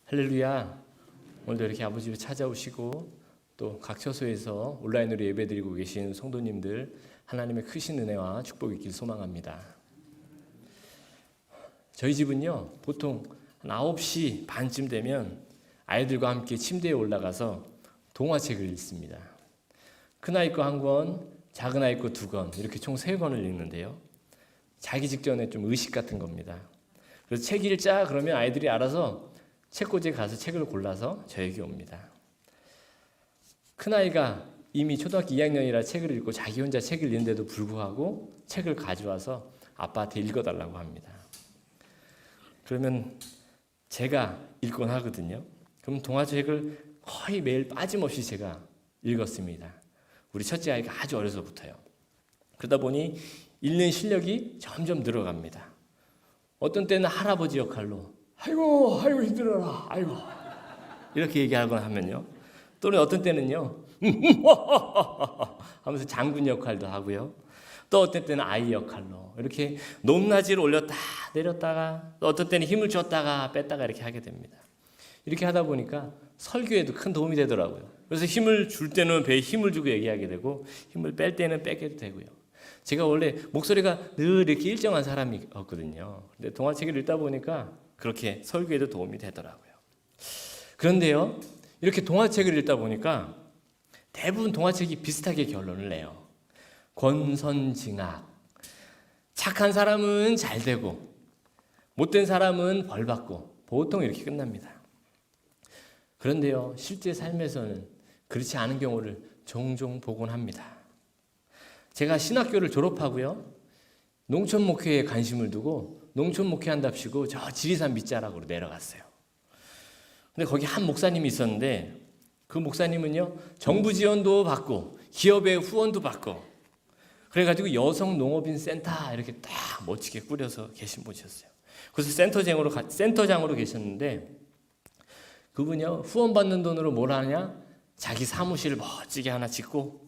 할렐루야. 오늘도 이렇게 아버지 집에 찾아오시고 또 각 처소에서 온라인으로 예배드리고 계신 성도님들 하나님의 크신 은혜와 축복이 있길 소망합니다. 저희 집은요 보통 한 9시 반쯤 되면 아이들과 함께 침대에 올라가서 동화책을 읽습니다. 큰아이 거 1권, 작은아이 거 2권 이렇게 총 3권을 읽는데요. 자기 직전에 좀 의식 같은 겁니다. 그래서 책 읽자 그러면 아이들이 알아서 책꽂이에 가서 책을 골라서 저에게 옵니다. 큰아이가 이미 초등학교 2학년이라 책을 읽고 자기 혼자 책을 읽는데도 불구하고 책을 가져와서 아빠한테 읽어달라고 합니다. 그러면 제가 읽곤 하거든요. 그럼 동화책을 거의 매일 빠짐없이 제가 읽었습니다. 우리 첫째 아이가 아주 어려서부터요. 그러다 보니 읽는 실력이 점점 늘어갑니다. 어떤 때는 할아버지 역할로 아이고 힘들어라 아이고 이렇게 얘기하거나 하면요. 또는 어떤 때는요 하면서 장군 역할도 하고요. 또 어떤 때는 아이 역할로 이렇게 높낮이를 올렸다 내렸다가 또 어떤 때는 힘을 줬다가 뺐다가 이렇게 하게 됩니다. 이렇게 하다 보니까 설교에도 큰 도움이 되더라고요. 그래서 힘을 줄 때는 배에 힘을 주고 얘기하게 되고 힘을 뺄 때는 빼게 되고요. 제가 원래 목소리가 늘 이렇게 일정한 사람이었거든요. 근데 동화책을 읽다 보니까 그렇게 설교에도 도움이 되더라고요. 그런데요, 이렇게 동화책을 읽다 보니까 대부분 동화책이 비슷하게 결론을 내요. 권선징악. 착한 사람은 잘 되고 못된 사람은 벌 받고 보통 이렇게 끝납니다. 그런데요, 실제 삶에서는 그렇지 않은 경우를 종종 보곤 합니다. 제가 신학교를 졸업하고요, 농촌 목회에 관심을 두고 농촌 목회한답시고 저 지리산 밑자락으로 내려갔어요. 근데 거기 한 목사님이 있었는데 그 목사님은요 정부 지원도 받고 기업의 후원도 받고 그래가지고 여성 농업인 센터 이렇게 딱 멋지게 꾸려서 계신 분이셨어요. 그래서 센터장으로 계셨는데 그분이요 후원 받는 돈으로 뭘 하냐? 자기 사무실을 멋지게 하나 짓고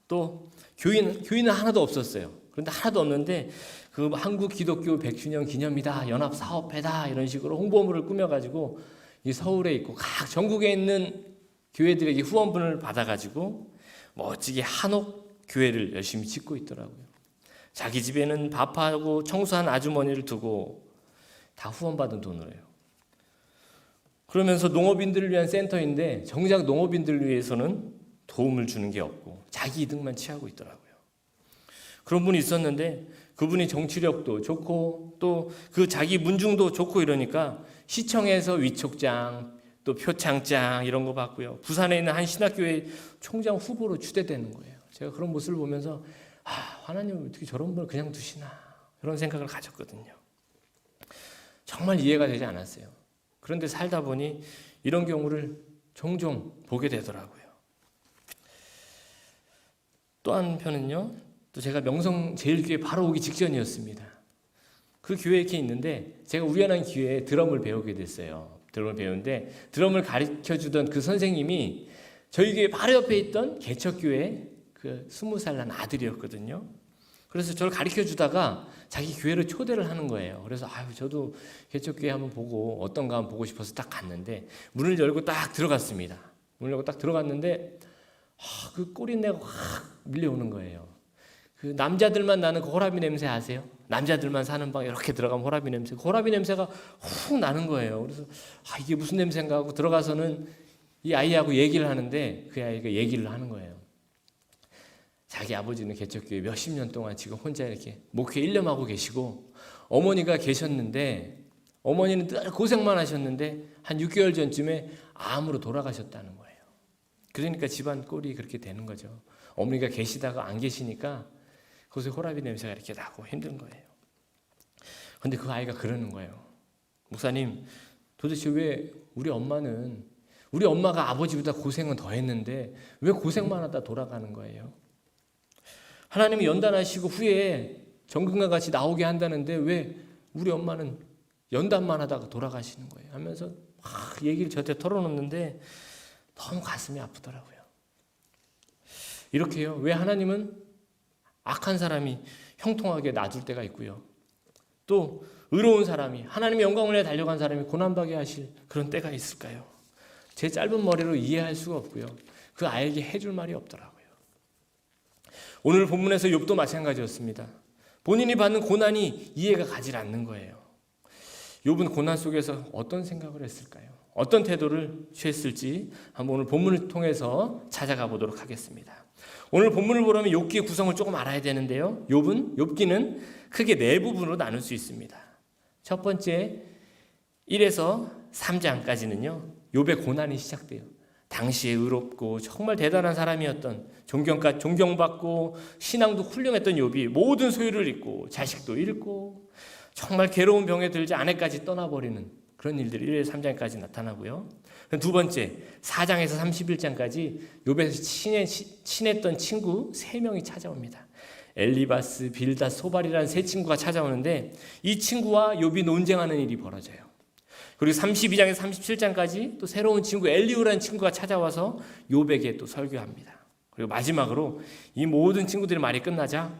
또 교인은 하나도 없었어요. 그런데 하나도 없는데 그 한국 기독교 100주년 기념이다, 연합 사업회다 이런 식으로 홍보물을 꾸며가지고 이 서울에 있고 각 전국에 있는 교회들에게 후원분을 받아가지고 멋지게 한옥 교회를 열심히 짓고 있더라고요. 자기 집에는 밥하고 청소한 아주머니를 두고 다 후원받은 돈으로 해요. 그러면서 농업인들을 위한 센터인데 정작 농업인들을 위해서는 도움을 주는 게 없고 자기 이득만 취하고 있더라고요. 그런 분이 있었는데 그분이 정치력도 좋고 또 그 자기 문중도 좋고 이러니까 시청에서 위촉장 또 표창장 이런 거 받고요. 부산에 있는 한 신학교의 총장 후보로 추대되는 거예요. 제가 그런 모습을 보면서 하나님은 어떻게 저런 분을 그냥 두시나 그런 생각을 가졌거든요. 정말 이해가 되지 않았어요. 그런데 살다 보니 이런 경우를 종종 보게 되더라고요. 또 한편은요. 또 제가 명성제일교회 바로 오기 직전이었습니다. 그 교회에 이렇게 있는데 제가 우연한 기회에 드럼을 배우게 됐어요. 드럼을 배우는데 드럼을 가르쳐주던 그 선생님이 저희 교회 바로 옆에 있던 개척교회 그 20살 난 아들이었거든요. 그래서 저를 가르쳐주다가 자기 교회로 초대를 하는 거예요. 그래서 저도 개척교회 한번 보고 어떤가 한번 보고 싶어서 딱 갔는데 문을 열고 딱 들어갔습니다. 문을 열고 딱 들어갔는데 그 꼬린내가 확 밀려오는 거예요. 그 남자들만 나는 그 호라비 냄새 아세요? 남자들만 사는 방 이렇게 들어가면 호라비 냄새. 그 호라비 냄새가 훅 나는 거예요. 그래서 이게 무슨 냄새인가 하고 들어가서는 이 아이하고 얘기를 하는데 그 아이가 얘기를 하는 거예요. 자기 아버지는 개척교회 몇십 년 동안 지금 혼자 이렇게 목회 일념하고 계시고 어머니가 계셨는데 어머니는 늘 고생만 하셨는데 한 6개월 전쯤에 암으로 돌아가셨다는 거예요. 그러니까 집안 꼴이 그렇게 되는 거죠. 어머니가 계시다가 안 계시니까 거기서 호라비 냄새가 이렇게 나고 힘든 거예요. 그런데 그 아이가 그러는 거예요. 목사님, 도대체 왜 우리 엄마가 아버지보다 고생은 더 했는데 왜 고생만 하다 돌아가는 거예요? 하나님이 연단하시고 후에 정금과 같이 나오게 한다는데 왜 우리 엄마는 연단만 하다가 돌아가시는 거예요? 하면서 막 얘기를 저한테 털어놓는데 너무 가슴이 아프더라고요. 이렇게요. 왜 하나님은 악한 사람이 형통하게 놔둘 때가 있고요. 또 의로운 사람이 하나님의 영광을 위해 달려간 사람이 고난받게 하실 그런 때가 있을까요? 제 짧은 머리로 이해할 수가 없고요. 그 아이에게 해줄 말이 없더라고요. 오늘 본문에서 욥도 마찬가지였습니다. 본인이 받는 고난이 이해가 가지 않는 거예요. 욥은 고난 속에서 어떤 생각을 했을까요? 어떤 태도를 취했을지 한번 오늘 본문을 통해서 찾아가 보도록 하겠습니다. 오늘 본문을 보려면 욥기의 구성을 조금 알아야 되는데요. 욥기는 크게 네 부분으로 나눌 수 있습니다. 첫 번째 1에서 3장까지는요. 욥의 고난이 시작돼요. 당시에 의롭고 정말 대단한 사람이었던 존경받고 신앙도 훌륭했던 욥이 모든 소유를 잃고 자식도 잃고 정말 괴로운 병에 들자 아내까지 떠나버리는 그런 일들이 1에서 3장까지 나타나고요. 두 번째 4장에서 31장까지 욥에서 친했던 친구 3명이 찾아옵니다. 엘리바스, 빌닷, 소발이라는 세 친구가 찾아오는데 이 친구와 욥이 논쟁하는 일이 벌어져요. 그리고 32장에서 37장까지 또 새로운 친구 엘리후라는 친구가 찾아와서 욥에게 또 설교합니다. 그리고 마지막으로 이 모든 친구들의 말이 끝나자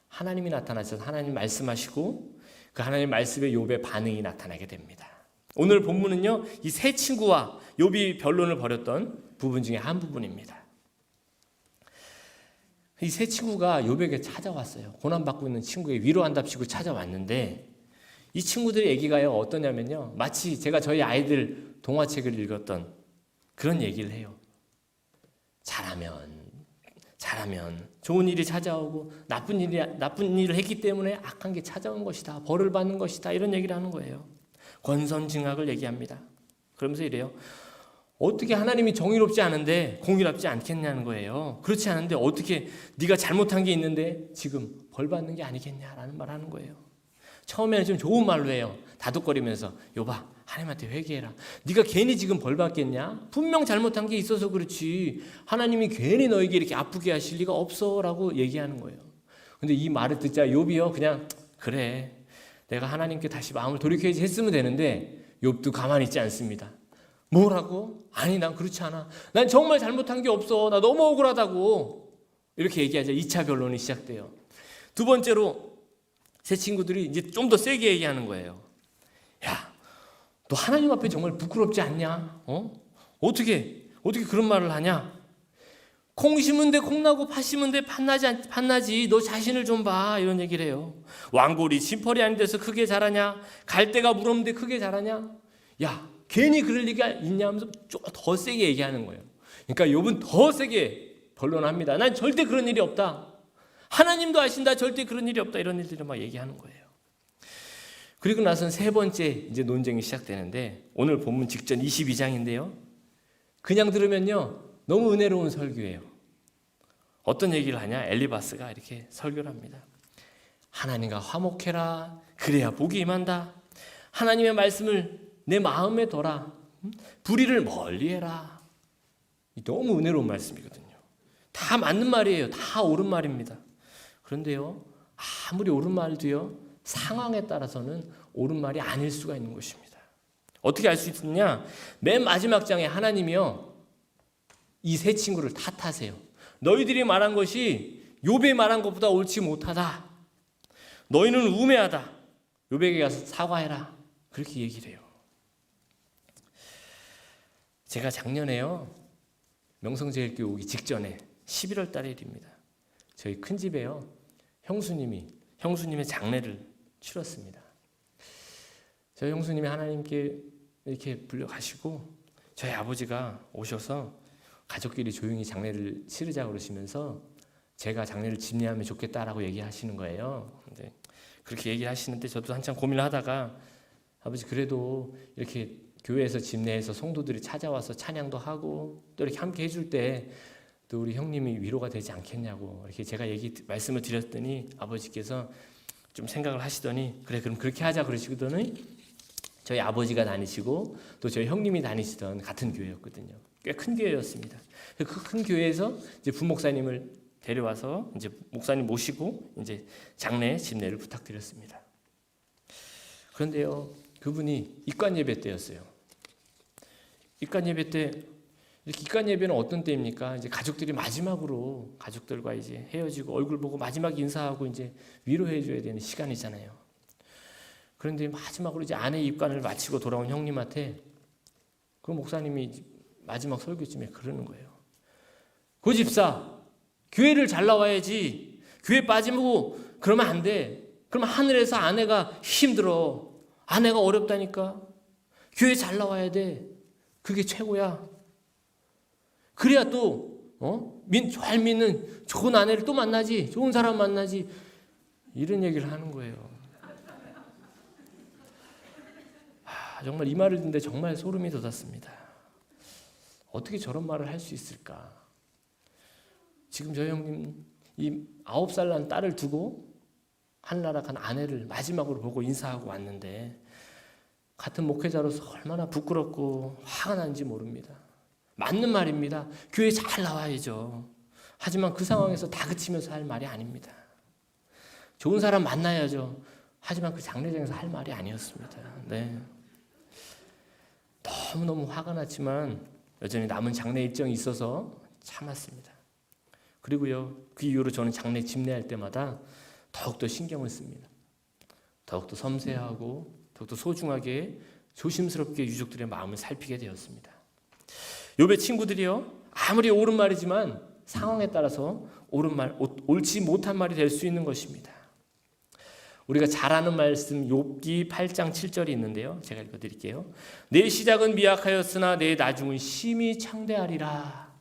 하나님이 나타나셔서 하나님 말씀하시고 그 하나님 말씀에 욥의 반응이 나타나게 됩니다. 오늘 본문은요, 이 세 친구와 욥이 변론을 벌였던 부분 중에 한 부분입니다. 이 세 친구가 욥에게 찾아왔어요. 고난받고 있는 친구에게 위로한답시고 찾아왔는데 이 친구들의 얘기가요 어떠냐면요, 마치 제가 저희 아이들 동화책을 읽었던 그런 얘기를 해요. 잘하면 좋은 일이 찾아오고 나쁜 일을 했기 때문에 악한 게 찾아온 것이다. 벌을 받는 것이다. 이런 얘기를 하는 거예요. 권선징악을 얘기합니다. 그러면서 이래요. 어떻게 하나님이 정의롭지 않은데 공의롭지 않겠냐는 거예요. 그렇지 않은데 어떻게 네가 잘못한 게 있는데 지금 벌 받는 게 아니겠냐라는 말 하는 거예요. 처음에는 좀 좋은 말로 해요. 다독거리면서 욥아 하나님한테 회개해라. 네가 괜히 지금 벌 받겠냐? 분명 잘못한 게 있어서 그렇지 하나님이 괜히 너에게 이렇게 아프게 하실 리가 없어 라고 얘기하는 거예요. 근데 이 말을 듣자 욥이요 그냥 그래 내가 하나님께 다시 마음을 돌이켜야지 했으면 되는데 욥도 가만히 있지 않습니다. 뭐라고? 아니 난 그렇지 않아. 난 정말 잘못한 게 없어. 나 너무 억울하다고. 이렇게 얘기하자 2차 변론이 시작돼요. 두 번째로 세 친구들이 이제 좀 더 세게 얘기하는 거예요. 야, 너 하나님 앞에 정말 부끄럽지 않냐? 어떻게 그런 말을 하냐? 콩 심은 데 콩나고 팥 심은 데 팥나지. 너 자신을 좀 봐. 이런 얘기를 해요. 왕골이 진펄이 아닌 데서 크게 자라냐? 갈대가 물 없는 데 크게 자라냐? 야, 괜히 그럴 리가 있냐 하면서 좀 더 세게 얘기하는 거예요. 그러니까 욥은 더 세게 변론합니다. 난 절대 그런 일이 없다. 하나님도 아신다. 절대 그런 일이 없다. 이런 일들을 막 얘기하는 거예요. 그리고 나선 세 번째 이제 논쟁이 시작되는데 오늘 본문 직전 22장인데요. 그냥 들으면요. 너무 은혜로운 설교예요. 어떤 얘기를 하냐? 엘리바스가 이렇게 설교를 합니다. 하나님과 화목해라. 그래야 복이 임한다. 하나님의 말씀을 내 마음에 둬라. 불의를 멀리해라. 너무 은혜로운 말씀이거든요. 다 맞는 말이에요. 다 옳은 말입니다. 그런데요. 아무리 옳은 말도요. 상황에 따라서는 옳은 말이 아닐 수가 있는 것입니다. 어떻게 알 수 있느냐? 맨 마지막 장에 하나님이요. 이 세 친구를 탓하세요. 너희들이 말한 것이 욥이 말한 것보다 옳지 못하다. 너희는 우매하다. 욥에게 가서 사과해라. 그렇게 얘기를 해요. 제가 작년에요. 명성제일교회 오기 직전에 11월 달의 일입니다. 저희 큰 집에요. 형수님의 장례를 치렀습니다. 저희 형수님이 하나님께 이렇게 불려가시고 저희 아버지가 오셔서 가족끼리 조용히 장례를 치르자 그러시면서 제가 장례를 집례하면 좋겠다라고 얘기하시는 거예요. 근데 그렇게 얘기하시는데 저도 한참 고민을 하다가 아버지 그래도 이렇게 교회에서 집례해서 성도들이 찾아와서 찬양도 하고 또 이렇게 함께 해줄 때 또 우리 형님이 위로가 되지 않겠냐고 이렇게 제가 말씀을 드렸더니 아버지께서 좀 생각을 하시더니 그래 그럼 그렇게 하자 그러시더니 저희 아버지가 다니시고 또 저희 형님이 다니시던 같은 교회였거든요. 꽤 큰 교회였습니다. 그 큰 교회에서 이제 부목사님을 데려와서 이제 목사님 모시고 이제 장례 집례를 부탁드렸습니다. 그런데요, 그분이 입관 예배 때였어요. 입관 예배 때 이렇게 입관 예배는 어떤 때입니까? 이제 가족들이 마지막으로 가족들과 이제 헤어지고 얼굴 보고 마지막 인사하고 이제 위로해 줘야 되는 시간이잖아요. 그런데 마지막으로 이제 아내 입관을 마치고 돌아온 형님한테 그 목사님이 마지막 설교쯤에 그러는 거예요. 그 집사, 교회를 잘 나와야지. 교회 빠지고 그러면 안 돼. 그러면 하늘에서 아내가 힘들어. 아내가 어렵다니까. 교회 잘 나와야 돼. 그게 최고야. 그래야 또 잘 믿는 좋은 아내를 또 만나지. 좋은 사람 만나지. 이런 얘기를 하는 거예요. 정말 이 말을 듣는데 정말 소름이 돋았습니다. 어떻게 저런 말을 할 수 있을까? 지금 저희 형님 이 9살 난 딸을 두고 하늘나라 간 아내를 마지막으로 보고 인사하고 왔는데 같은 목회자로서 얼마나 부끄럽고 화가 난지 모릅니다. 맞는 말입니다. 교회 잘 나와야죠. 하지만 그 상황에서 다그치면서 할 말이 아닙니다. 좋은 사람 만나야죠. 하지만 그 장례장에서 할 말이 아니었습니다. 네. 너무너무 화가 났지만 여전히 남은 장례 일정이 있어서 참았습니다. 그리고요, 그 이후로 저는 장례 집례할 때마다 더욱더 신경을 씁니다. 더욱더 섬세하고 더욱더 소중하게 조심스럽게 유족들의 마음을 살피게 되었습니다. 욥의 친구들이요, 아무리 옳은 말이지만 상황에 따라서 옳은 말, 옳지 못한 말이 될 수 있는 것입니다. 우리가 잘 아는 말씀 욥기 8장 7절이 있는데요. 제가 읽어드릴게요. 내 시작은 미약하였으나 내 나중은 심히 창대하리라.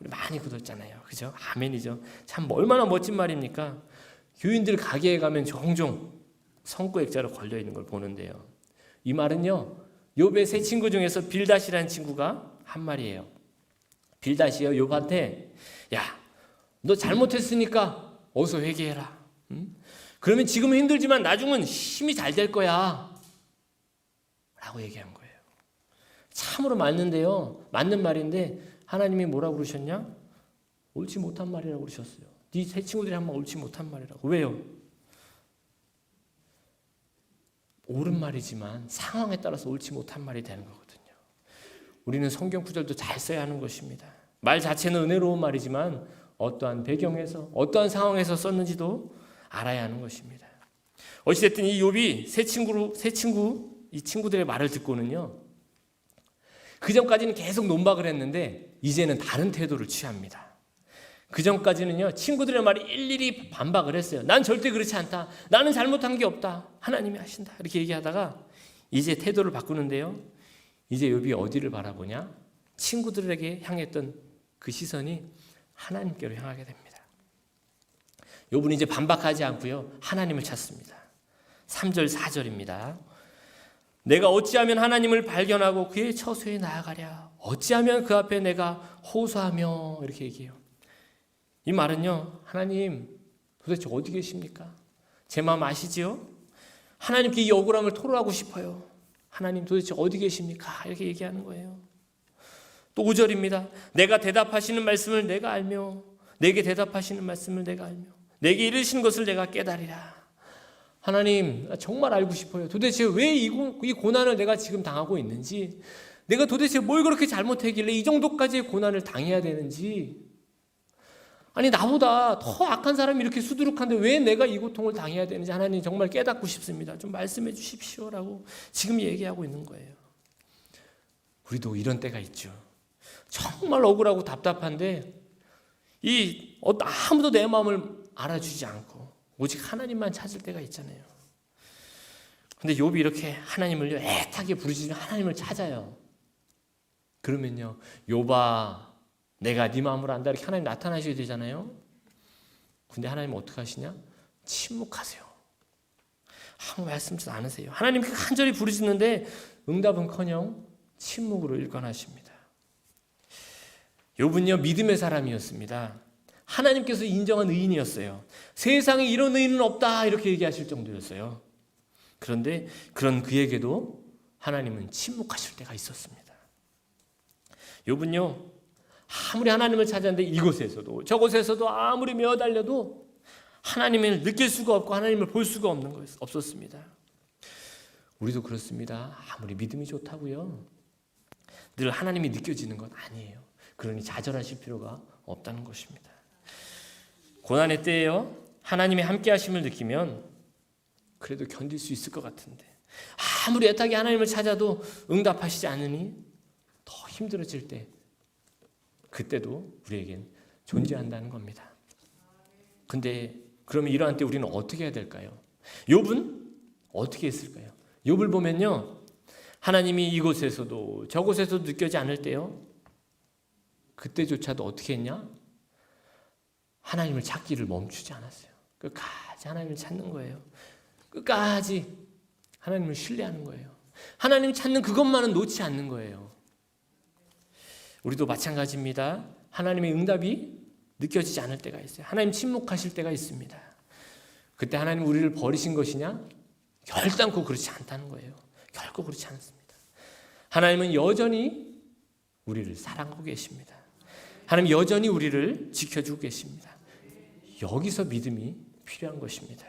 우리 많이 굳었잖아요. 그죠? 아멘이죠. 참 얼마나 멋진 말입니까? 교인들 가게에 가면 종종 성구액자로 걸려있는 걸 보는데요. 이 말은요, 욥의 세 친구 중에서 빌닷이라는 친구가 한 말이에요. 빌닷이요, 욥한테 야, 너 잘못했으니까 어서 회개해라. 그러면 지금은 힘들지만 나중은 힘이 잘 될 거야 라고 얘기한 거예요. 참으로 맞는데요, 맞는 말인데 하나님이 뭐라고 그러셨냐? 옳지 못한 말이라고 그러셨어요. 네 세 친구들이 한 말 옳지 못한 말이라고. 왜요? 옳은 말이지만 상황에 따라서 옳지 못한 말이 되는 거거든요. 우리는 성경 구절도 잘 써야 하는 것입니다. 말 자체는 은혜로운 말이지만 어떠한 배경에서 어떠한 상황에서 썼는지도 알아야 하는 것입니다. 어찌됐든 이 욥이 이 친구들의 말을 듣고는요, 그 전까지는 계속 논박을 했는데 이제는 다른 태도를 취합니다. 그 전까지는요, 친구들의 말이 일일이 반박을 했어요. 난 절대 그렇지 않다. 나는 잘못한 게 없다. 하나님이 하신다. 이렇게 얘기하다가 이제 태도를 바꾸는데요, 이제 욥이 어디를 바라보냐? 친구들에게 향했던 그 시선이 하나님께로 향하게 됩니다. 욥은 이제 반박하지 않고요, 하나님을 찾습니다. 3절 4절입니다. 내가 어찌하면 하나님을 발견하고 그의 처소에 나아가랴. 어찌하면 그 앞에 내가 호소하며, 이렇게 얘기해요. 이 말은요, 하나님 도대체 어디 계십니까? 제 마음 아시지요? 하나님께 이 억울함을 토로하고 싶어요. 하나님 도대체 어디 계십니까? 이렇게 얘기하는 거예요. 또 5절입니다. 내가 대답하시는 말씀을 내가 알며, 내게 대답하시는 말씀을 내가 알며, 내게 이르신 것을 내가 깨달으리라. 하나님, 정말 알고 싶어요. 도대체 왜 이 고난을 내가 지금 당하고 있는지, 내가 도대체 뭘 그렇게 잘못했길래 이 정도까지의 고난을 당해야 되는지, 아니 나보다 더 악한 사람이 이렇게 수두룩한데 왜 내가 이 고통을 당해야 되는지 하나님 정말 깨닫고 싶습니다. 좀 말씀해 주십시오라고 지금 얘기하고 있는 거예요. 우리도 이런 때가 있죠. 정말 억울하고 답답한데 아무도 내 마음을 알아주지 않고 오직 하나님만 찾을 때가 있잖아요. 근데 욥이 이렇게 하나님을 애타게 부르짖는 하나님을 찾아요. 그러면요, 욥아 내가 네 마음을 안다 이렇게 하나님 나타나셔야 되잖아요. 근데 하나님은 어떻게 하시냐? 침묵하세요. 아무 말씀도 안 하세요. 하나님 간절히 부르짖는데 응답은커녕 침묵으로 일관하십니다. 욥은요, 믿음의 사람이었습니다. 하나님께서 인정한 의인이었어요. 세상에 이런 의인은 없다 이렇게 얘기하실 정도였어요. 그런데 그런 그에게도 하나님은 침묵하실 때가 있었습니다. 욥은요, 아무리 하나님을 찾았는데 이곳에서도 저곳에서도 아무리 메어달려도 하나님을 느낄 수가 없고 하나님을 볼 수가 없었습니다. 우리도 그렇습니다. 아무리 믿음이 좋다고요, 늘 하나님이 느껴지는 건 아니에요. 그러니 좌절하실 필요가 없다는 것입니다. 고난의 때에요, 하나님의 함께 하심을 느끼면 그래도 견딜 수 있을 것 같은데 아무리 애타게 하나님을 찾아도 응답하시지 않으니 더 힘들어질 때, 그때도 우리에겐 존재한다는 겁니다. 근데 그러면 이러한 때 우리는 어떻게 해야 될까요? 욥은 어떻게 했을까요? 욥을 보면요, 하나님이 이곳에서도 저곳에서도 느껴지지 않을 때요, 그때조차도 어떻게 했냐? 하나님을 찾기를 멈추지 않았어요. 끝까지 하나님을 찾는 거예요. 끝까지 하나님을 신뢰하는 거예요. 하나님 찾는 그것만은 놓지 않는 거예요. 우리도 마찬가지입니다. 하나님의 응답이 느껴지지 않을 때가 있어요. 하나님 침묵하실 때가 있습니다. 그때 하나님 우리를 버리신 것이냐? 결단코 그렇지 않다는 거예요. 결코 그렇지 않습니다. 하나님은 여전히 우리를 사랑하고 계십니다. 하나님 여전히 우리를 지켜주고 계십니다. 여기서 믿음이 필요한 것입니다.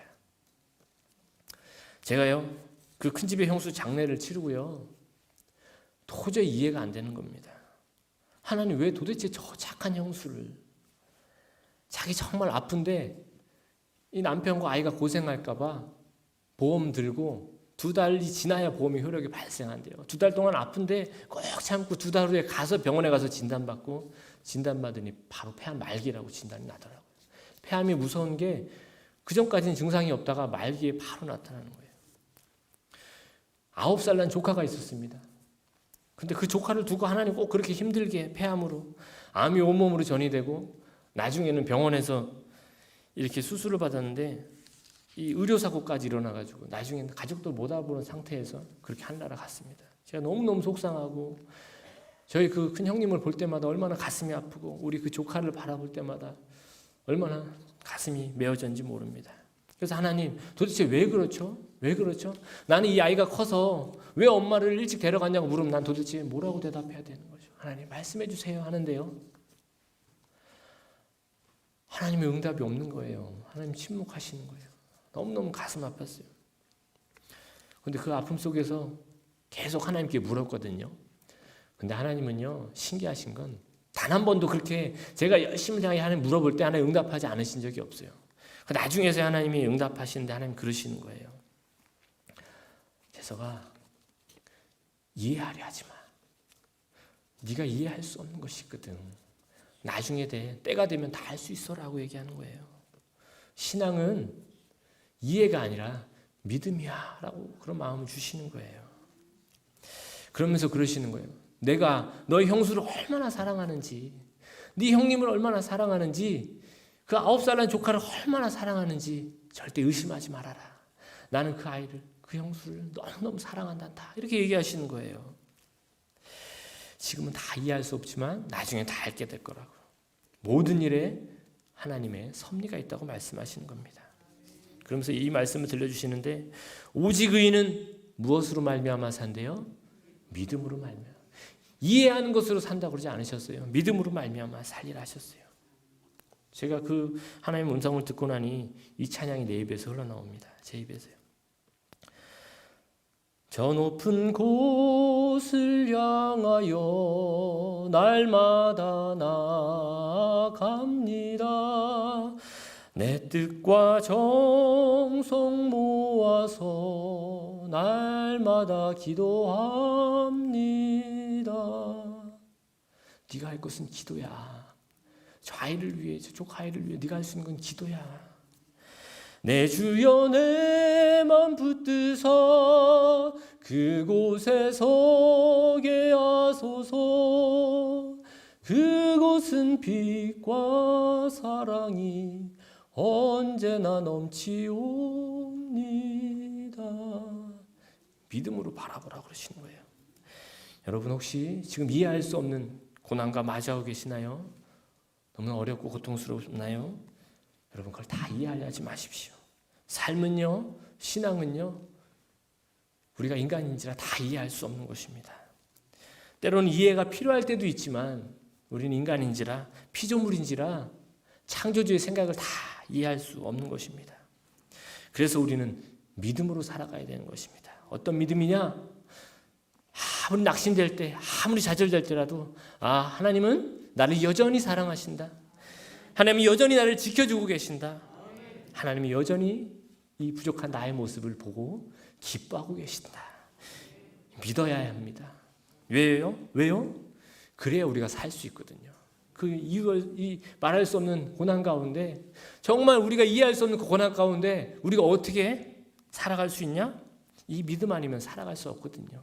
제가요, 그 큰 집의 형수 장례를 치르고요, 도저히 이해가 안 되는 겁니다. 하나님 왜 도대체 저 착한 형수를, 자기 정말 아픈데 이 남편과 아이가 고생할까 봐 보험 들고 2달이 지나야 보험이 효력이 발생한대요. 2달 동안 아픈데 꼭 참고 2달 후에 가서 병원에 가서 진단받고, 진단받으니 바로 폐암 말기라고 진단이 나더라고요. 폐암이 무서운 게 그전까지는 증상이 없다가 말기에 바로 나타나는 거예요. 9살 난 조카가 있었습니다. 근데 그 조카를 두고 하나님 꼭 그렇게 힘들게 폐암으로, 암이 온몸으로 전이되고, 나중에는 병원에서 이렇게 수술을 받았는데 이 의료사고까지 일어나가지고 나중에는 가족들 못 알아보는 상태에서 그렇게 하늘나라 갔습니다. 제가 너무너무 속상하고, 저희 그 큰 형님을 볼 때마다 얼마나 가슴이 아프고, 우리 그 조카를 바라볼 때마다 얼마나 가슴이 메어졌는지 모릅니다. 그래서 하나님, 도대체 왜 그렇죠? 왜 그렇죠? 나는 이 아이가 커서 왜 엄마를 일찍 데려갔냐고 물으면 난 도대체 뭐라고 대답해야 되는 거죠? 하나님 말씀해 주세요 하는데요, 하나님의 응답이 없는 거예요. 하나님 침묵하시는 거예요. 너무너무 가슴 아팠어요. 근데 그 아픔 속에서 계속 하나님께 물었거든요. 근데 하나님은요, 신기하신 건 단 한 번도 그렇게 제가 열심히 하나님 물어볼 때 하나님 응답하지 않으신 적이 없어요. 나중에서 하나님이 응답하시는데 하나님 그러시는 거예요. 재석아, 이해하려 하지 마. 네가 이해할 수 없는 것이 있거든. 나중에 때가 되면 다 할 수 있어라고 얘기하는 거예요. 신앙은 이해가 아니라 믿음이야 라고 그런 마음을 주시는 거예요. 그러면서 그러시는 거예요. 내가 너희 형수를 얼마나 사랑하는지, 네 형님을 얼마나 사랑하는지, 그 9살 난 조카를 얼마나 사랑하는지 절대 의심하지 말아라. 나는 그 아이를, 그 형수를 너무너무 사랑한단다. 이렇게 얘기하시는 거예요. 지금은 다 이해할 수 없지만 나중에 다 알게 될 거라고. 모든 일에 하나님의 섭리가 있다고 말씀하시는 겁니다. 그러면서 이 말씀을 들려주시는데, 오직 의인은 무엇으로 말미암아 산대요? 믿음으로 말미암아. 이해하는 것으로 산다고 그러지 않으셨어요. 믿음으로 말미암아 살리라 하셨어요. 제가 그 하나님의 음성을 듣고 나니 이 찬양이 내 입에서 흘러나옵니다. 제 입에서요. 저 높은 곳을 향하여 날마다 나아갑니다. 내 뜻과 정성 모아서 날마다 기도합니다. 네가 할 것은 기도야. 저 아이를 위해, 저 조카 아이를 위해 네가 할 수 있는 건 기도야. 내 주여 내 맘 붙드사 그곳에 서게 하소서. 그곳은 빛과 사랑이 언제나 넘치옵니다. 믿음으로 바라보라 그러시는 거예요. 여러분 혹시 지금 이해할 수 없는 고난과 마주하고 계시나요? 너무 어렵고 고통스럽나요? 여러분 그걸 다 이해하려 하지 마십시오. 삶은요, 신앙은요, 우리가 인간인지라 다 이해할 수 없는 것입니다. 때로는 이해가 필요할 때도 있지만 우리는 인간인지라, 피조물인지라 창조주의 생각을 다 이해할 수 없는 것입니다. 그래서 우리는 믿음으로 살아가야 되는 것입니다. 어떤 믿음이냐? 아무리 낙심될 때, 아무리 좌절될 때라도 하나님은 나를 여전히 사랑하신다. 하나님이 여전히 나를 지켜주고 계신다. 하나님이 여전히 이 부족한 나의 모습을 보고 기뻐하고 계신다. 믿어야 합니다. 왜요? 그래야 우리가 살 수 있거든요. 이 말할 수 없는 고난 가운데, 정말 우리가 이해할 수 없는 그 고난 가운데 우리가 어떻게 살아갈 수 있냐? 이 믿음 아니면 살아갈 수 없거든요.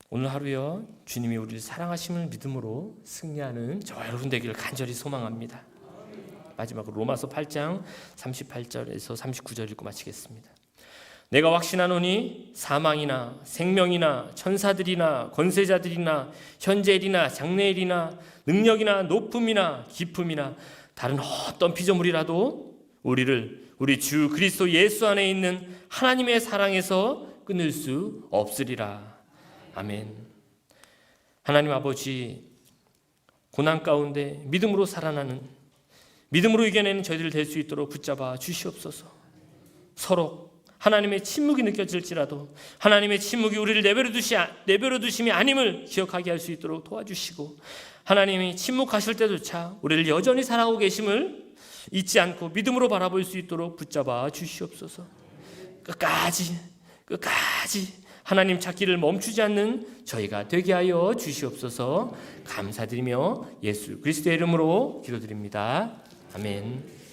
오늘 하루요, 주님이 우리를 사랑하심을 믿음으로 승리하는 저와 여러분 되기를 간절히 소망합니다. 마지막으로 로마서 8장 38절에서 39절 읽고 마치겠습니다. 내가 확신하노니 사망이나 생명이나 천사들이나 권세자들이나 현재일이나 장래일이나 능력이나 높음이나 깊음이나 다른 어떤 피조물이라도 우리를 우리 주 그리스도 예수 안에 있는 하나님의 사랑에서 끊을 수 없으리라. 아멘. 하나님 아버지, 고난 가운데 믿음으로 살아나는, 믿음으로 이겨내는 저희들 될 수 있도록 붙잡아 주시옵소서. 서로 하나님의 침묵이 느껴질지라도 하나님의 침묵이 우리를 내버려 두심이 아님을 기억하게 할 수 있도록 도와주시고, 하나님이 침묵하실 때조차 우리를 여전히 사랑하고 계심을 잊지 않고 믿음으로 바라볼 수 있도록 붙잡아 주시옵소서. 끝까지 하나님 찾기를 멈추지 않는 저희가 되게 하여 주시옵소서. 감사드리며 예수 그리스도의 이름으로 기도드립니다. 아멘.